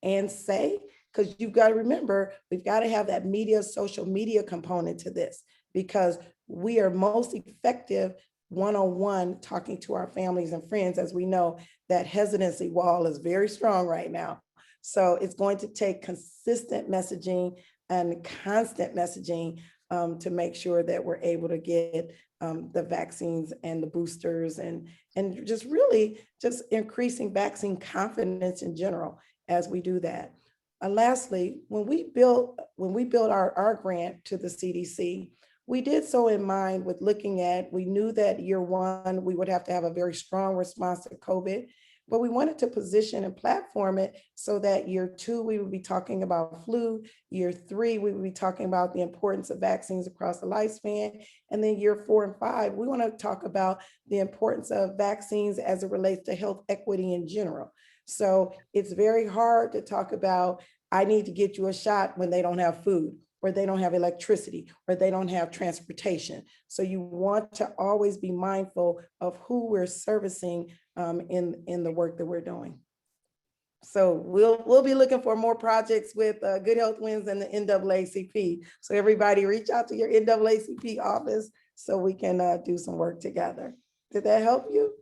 and say, because you've got to remember, we've got to have that social media component to this, because we are most effective one-on-one talking to our families and friends, as we know that hesitancy wall is very strong right now. So it's going to take consistent messaging and constant messaging to make sure that we're able to get the vaccines and the boosters, and just really just increasing vaccine confidence in general as we do that. Lastly, when we built our grant to the CDC, we did so in mind with looking at, we knew that year one, we would have to have a very strong response to COVID, but we wanted to position and platform it so that year two, we would be talking about flu. Year three, we would be talking about the importance of vaccines across the lifespan. And then year 4 and 5, we want to talk about the importance of vaccines as it relates to health equity in general. So it's very hard to talk about, I need to get you a shot when they don't have food, or they don't have electricity, or they don't have transportation. So you want to always be mindful of who we're servicing in the work that we're doing. So we'll be looking for more projects with Good Health Wins and the NAACP. So everybody reach out to your NAACP office so we can do some work together. Did that help you?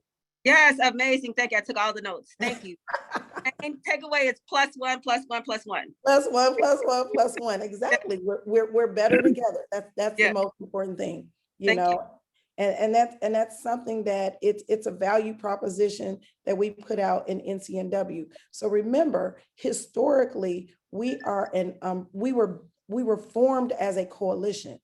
Yes, amazing. Thank you. I took all the notes. Thank you. And takeaway is +1, +1, +1. +1, +1, +1. Exactly. We're better together. That's Yeah. the most important thing, you Thank know. you. And that's something that it's a value proposition that we put out in NCNW. So remember, historically, we were formed as a coalition.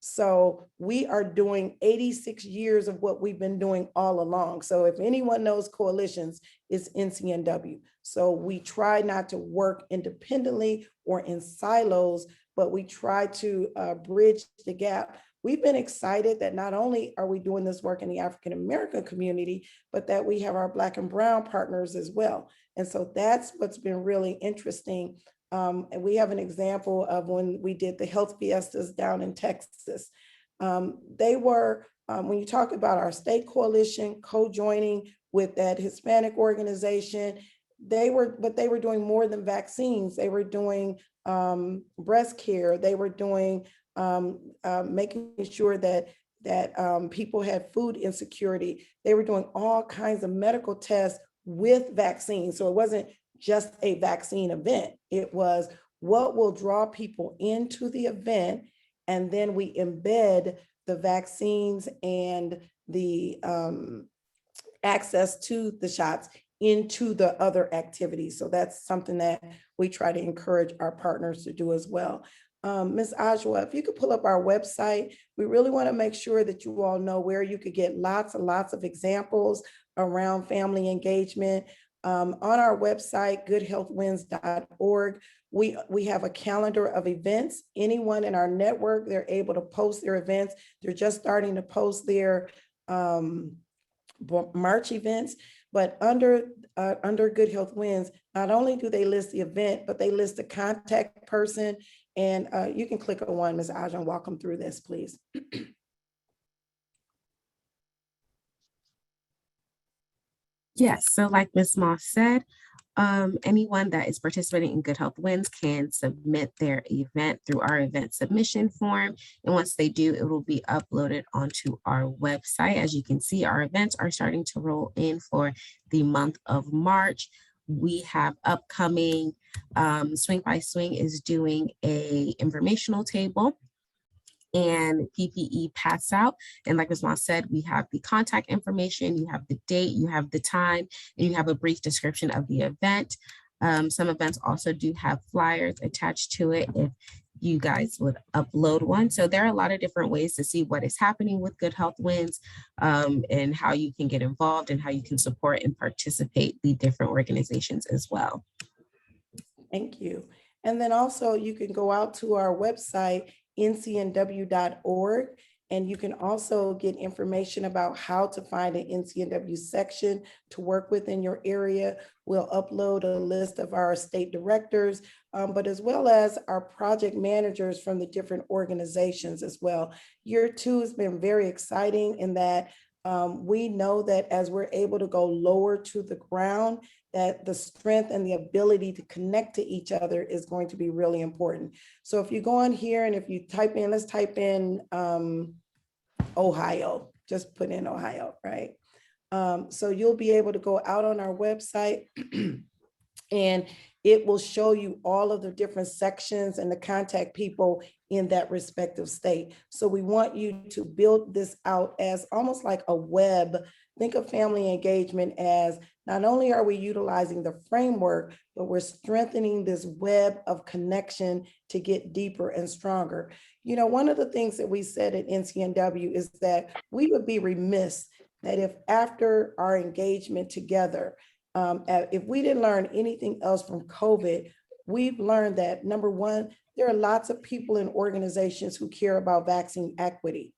So we are doing 86 years of what we've been doing all along. So if anyone knows coalitions, it's NCNW. So we try not to work independently or in silos, but we try to bridge the gap. We've been excited that not only are we doing this work in the African American community, but that we have our Black and Brown partners as well. And so that's what's been really interesting. And we have an example of when we did the health fiestas down in Texas. They were, when you talk about our state coalition co-joining with that Hispanic organization, they were doing more than vaccines. They were doing breast care. They were doing making sure that people had food insecurity. They were doing all kinds of medical tests with vaccines. So it wasn't just a vaccine event. It was what will draw people into the event, and then we embed the vaccines and the access to the shots into the other activities. So that's something that we try to encourage our partners to do as well. Ms. Ajwa, if you could pull up our website, we really want to make sure that you all know where you could get lots and lots of examples around family engagement. On our website, goodhealthwins.org, we have a calendar of events. Anyone in our network, they're able to post their events. They're just starting to post their March events, but under Good Health Wins, not only do they list the event, but they list the contact person. And you can click on one, Ms. Ajwa, and walk them through this, please. Yes, so like Ms. Moss said, anyone that is participating in Good Health Wins can submit their event through our event submission form. And once they do, it will be uploaded onto our website. As you can see, our events are starting to roll in for the month of March. We have upcoming, Swing by Swing is doing a informational table and PPE pass out. And like Ms. Moss said, we have the contact information, you have the date, you have the time, and you have a brief description of the event. Some events also do have flyers attached to it if you guys would upload one. So there are a lot of different ways to see what is happening with Good Health Wins, and how you can get involved and how you can support and participate the different organizations as well. Thank you. And then also you can go out to our website, ncnw.org, and you can also get information about how to find an NCNW section to work with in your area. We'll upload a list of our state directors, but as well as our project managers from the different organizations as well. Year 2 has been very exciting in that we know that as we're able to go lower to the ground, that the strength and the ability to connect to each other is going to be really important. So if you go on here and if you type in, let's type in Ohio, just put in Ohio, right? So you'll be able to go out on our website and it will show you all of the different sections and the contact people in that respective state. So we want you to build this out as almost like a web. Think of family engagement as not only are we utilizing the framework, but we're strengthening this web of connection to get deeper and stronger. You know, one of the things that we said at NCNW is that we would be remiss that if after our engagement together, if we didn't learn anything else from COVID, we've learned that number one, there are lots of people in organizations who care about vaccine equity.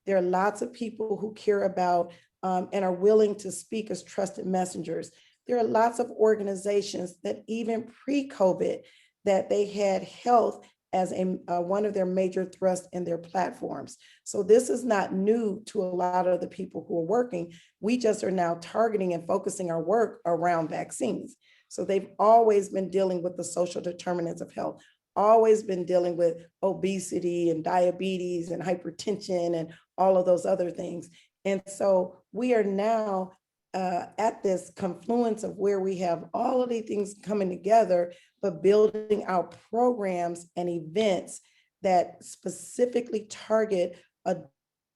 There are lots of people who care about and are willing to speak as trusted messengers. There are lots of organizations that even pre-COVID, that they had health as one of their major thrusts in their platforms. So this is not new to a lot of the people who are working. We just are now targeting and focusing our work around vaccines. So they've always been dealing with the social determinants of health, always been dealing with obesity and diabetes and hypertension and all of those other things. And so we are now at this confluence of where we have all of these things coming together, but building out programs and events that specifically target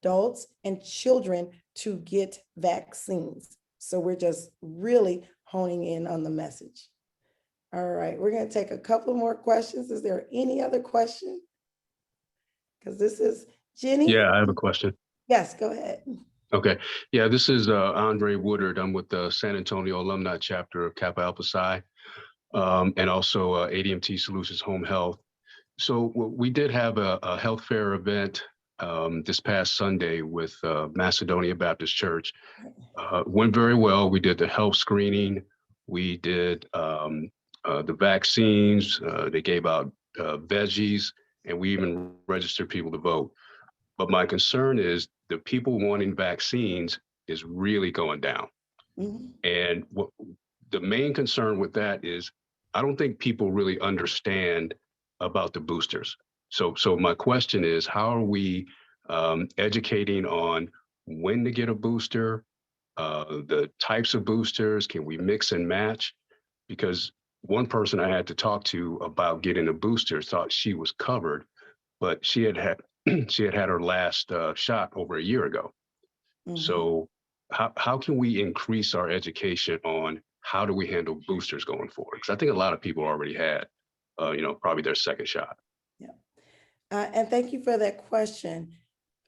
adults and children to get vaccines. So we're just really honing in on the message. All right, we're going to take a couple more questions. Is there any other question? Because this is Jenny. Yeah, I have a question. Yes, go ahead. Okay. Yeah, this is Andre Woodard. I'm with the San Antonio Alumni Chapter of Kappa Alpha Psi, and also ADMT Solutions Home Health. So we did have a health fair event this past Sunday with Macedonia Baptist Church. Went very well. We did the health screening. We did the vaccines. They gave out veggies, and we even registered people to vote. But my concern is the people wanting vaccines is really going down. Mm-hmm. And what the main concern with that is, I don't think people really understand about the boosters. So my question is, how are we educating on when to get a booster, the types of boosters, can we mix and match? Because one person I had to talk to about getting a booster thought she was covered, but she had had her last shot over a year ago. Mm-hmm. So how can we increase our education on how do we handle boosters going forward? Because I think a lot of people already had, probably their second shot. Yeah. And thank you for that question.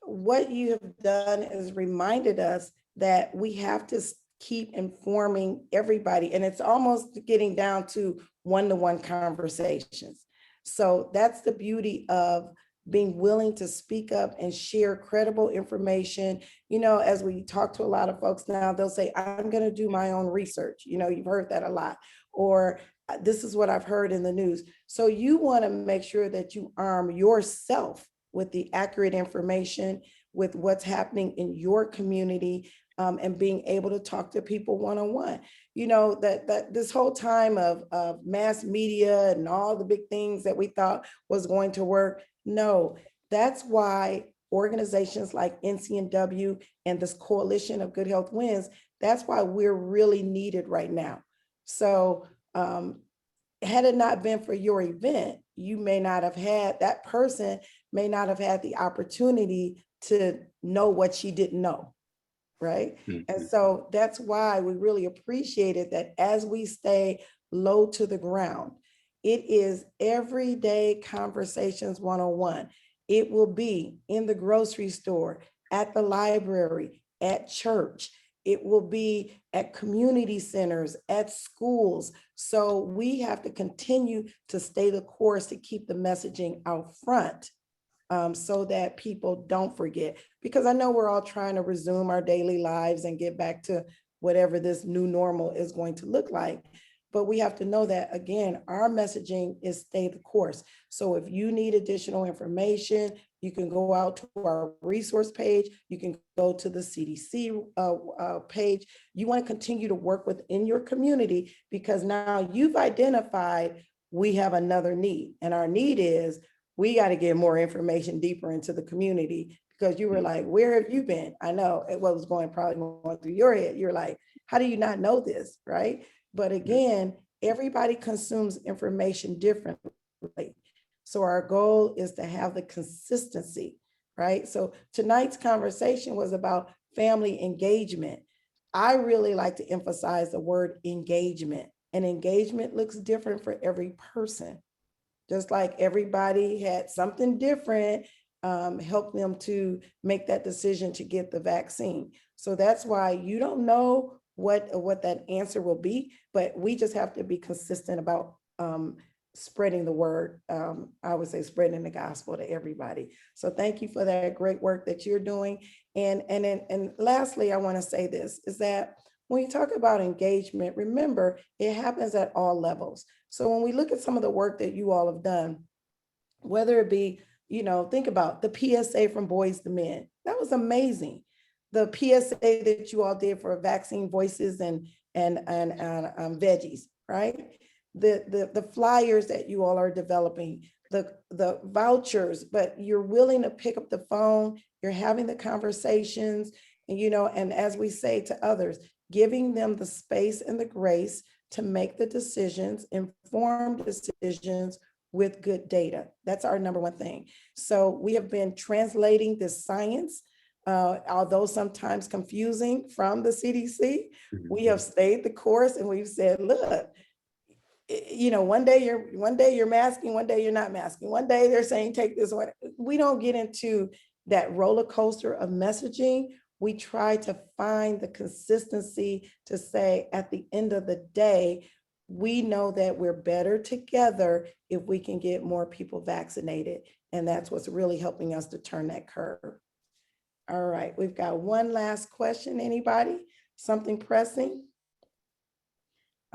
What you have done is reminded us that we have to keep informing everybody, and it's almost getting down to one-to-one conversations. So that's the beauty of being willing to speak up and share credible information. As we talk to a lot of folks now, they'll say, I'm going to do my own research. You've heard that a lot, or this is what I've heard in the news. So you want to make sure that you arm yourself with the accurate information, with what's happening in your community, and being able to talk to people one-on-one. That this whole time of mass media and all the big things that we thought was going to work, no, that's why organizations like NCNW and this coalition of Good Health Wins, that's why we're really needed right now. So had it not been for your event, you may not have had, that person may not have had the opportunity to know what she didn't know, right? Mm-hmm. And so that's why we really appreciated that as we stay low to the ground, it is everyday conversations one-on-one. It will be in the grocery store, at the library, at church. It will be at community centers, at schools. So we have to continue to stay the course to keep the messaging out front, so that people don't forget. Because I know we're all trying to resume our daily lives and get back to whatever this new normal is going to look like. But we have to know that, again, our messaging is stay the course. So if you need additional information, you can go out to our resource page. You can go to the CDC page. You want to continue to work within your community, because now you've identified we have another need. And our need is we got to get more information deeper into the community, because you were like, where have you been? I know it was probably going through your head. You're like, how do you not know this, right? But again, everybody consumes information differently. So our goal is to have the consistency, right? So tonight's conversation was about family engagement. I really like to emphasize the word engagement, and engagement looks different for every person. Just like everybody had something different help them to make that decision to get the vaccine. So that's why you don't know what that answer will be, but we just have to be consistent about spreading the word. I would say spreading the gospel to everybody. So thank you for that great work that you're doing. And lastly, I want to say this, is that when you talk about engagement, remember, it happens at all levels. So when we look at some of the work that you all have done, whether it be, think about the PSA from Boys to Men, that was amazing. The PSA that you all did for Vaccine Voices and veggies, right? The flyers that you all are developing, the vouchers, but you're willing to pick up the phone, you're having the conversations, and as we say to others, giving them the space and the grace to make the decisions, informed decisions with good data. That's our number one thing. So we have been translating this science although sometimes confusing from the CDC, we have stayed the course and we've said, look, you know, one day you're masking, one day you're not masking. One day they're saying, take this one. We don't get into that roller coaster of messaging. We try to find the consistency to say at the end of the day, we know that we're better together if we can get more people vaccinated. And that's what's really helping us to turn that curve. All right, we've got one last question. Anybody? Something pressing?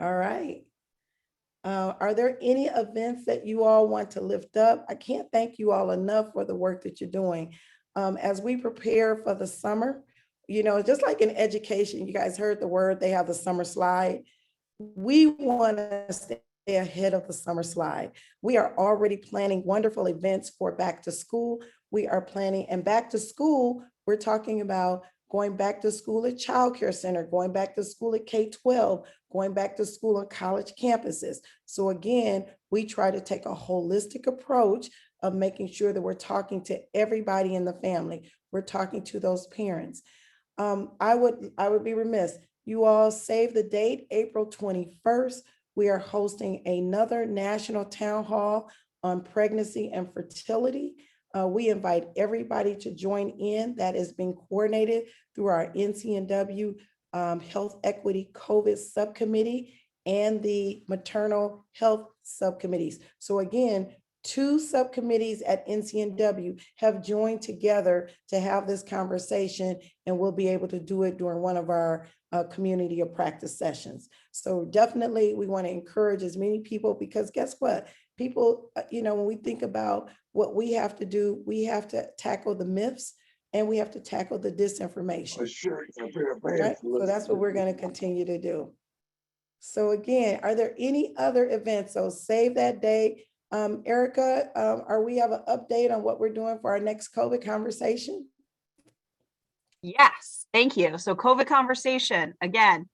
All right. Are there any events that you all want to lift up? I can't thank you all enough for the work that you're doing. As we prepare for the summer, you know, just like in education, you guys heard the word, they have the summer slide. We want to stay ahead of the summer slide. We are already planning wonderful events for back to school. We are planning, and back to school, we're talking about going back to school at childcare center, going back to school at K-12, going back to school on college campuses. So again, we try to take a holistic approach of making sure that we're talking to everybody in the family. We're talking to those parents. I would be remiss. You all save the date, April 21st. We are hosting another national town hall on pregnancy and fertility. We invite everybody to join in. That is being coordinated through our NCNW Health Equity COVID Subcommittee and the Maternal Health Subcommittees. So again, 2 subcommittees at NCNW have joined together to have this conversation, and we'll be able to do it during one of our community of practice sessions. So definitely we want to encourage as many people, because guess what? People, you know, when we think about what we have to do, we have to tackle the myths and we have to tackle the disinformation. Right? So that's what we're going to continue to do. So again, are there any other events? So save that day. Erica, are we have an update on what we're doing for our next COVID conversation? Yes, thank you. So COVID conversation, again,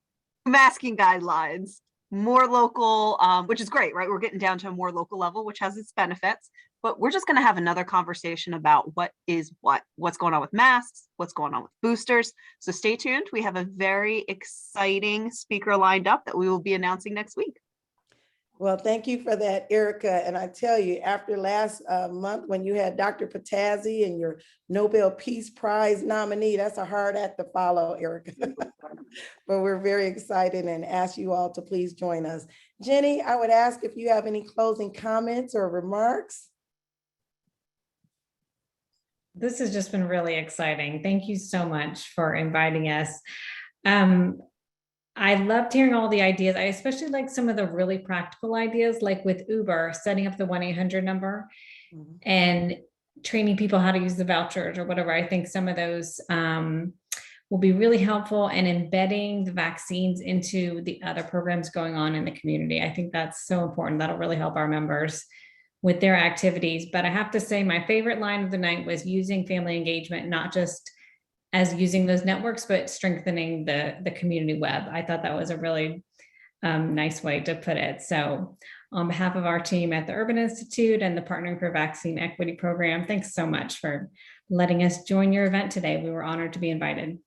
masking guidelines, more local, which is great, right? We're getting down to a more local level, which has its benefits, but we're just going to have another conversation about what's going on with masks, what's going on with boosters. So stay tuned. We have a very exciting speaker lined up that we will be announcing next week. Well, thank you for that, Erica. And I tell you, after last month, when you had Dr. Patazzi and your Nobel Peace Prize nominee, that's a hard act to follow, Erica. But we're very excited and ask you all to please join us. Jenny, I would ask if you have any closing comments or remarks. This has just been really exciting. Thank you so much for inviting us. I loved hearing all the ideas. I especially like some of the really practical ideas, like with Uber, setting up the 1-800 number and training people how to use the vouchers or whatever. I think some of those will be really helpful, and embedding the vaccines into the other programs going on in the community. I think that's so important. That'll really help our members with their activities. But I have to say, my favorite line of the night was using family engagement, not just as using those networks, but strengthening the community web. I thought that was a really nice way to put it. So on behalf of our team at the Urban Institute and the Partnering for Vaccine Equity Program, thanks so much for letting us join your event today. We were honored to be invited.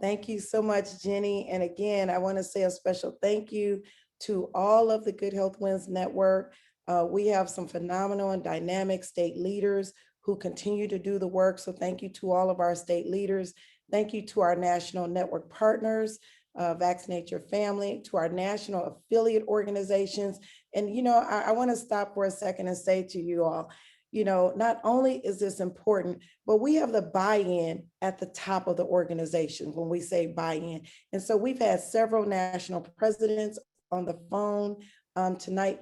Thank you so much, Jenny. And again, I want to say a special thank you to all of the Good Health Wins Network. We have some phenomenal and dynamic state leaders who continue to do the work. So thank you to all of our state leaders. Thank you to our national network partners, Vaccinate Your Family, to our national affiliate organizations. And, you know, I want to stop for a second and say to you all, you know, not only is this important, but we have the buy-in at the top of the organization when we say buy-in. And so we've had several national presidents on the phone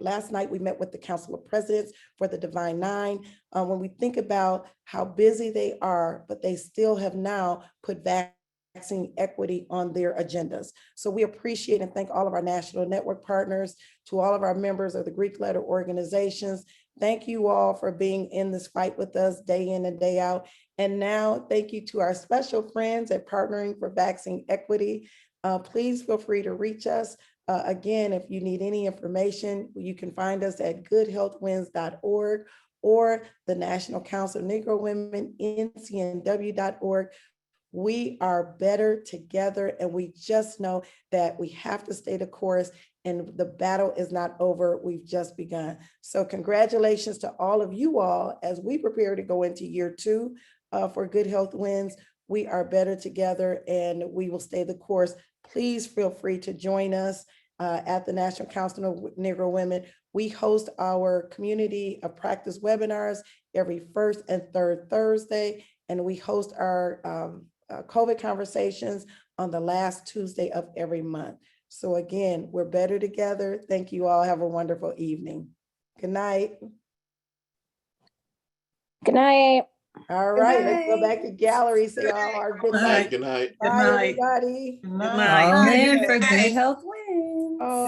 last night, we met with the Council of Presidents for the Divine Nine. When we think about how busy they are, but they still have now put vaccine equity on their agendas. So we appreciate and thank all of our national network partners, to all of our members of the Greek letter organizations. Thank you all for being in this fight with us day in and day out. And now thank you to our special friends at Partnering for Vaccine Equity. Please feel free to reach us. Again, if you need any information, you can find us at goodhealthwins.org or the National Council of Negro Women, ncnw.org. We are better together, and we just know that we have to stay the course, and the battle is not over. We've just begun. So congratulations to all of you all as we prepare to go into year 2 for Good Health Wins. We are better together, and we will stay the course. Please feel free to join us at the National Council of Negro Women. We host our community of practice webinars every first and third Thursday, and we host our COVID conversations on the last Tuesday of every month. So again, we're better together. Thank you all. Have a wonderful evening. Good night. Good night. All right, let's go back to gallery. Say all our good night. Good night. Bye, everybody. Good All night. in for good health wins. Oh.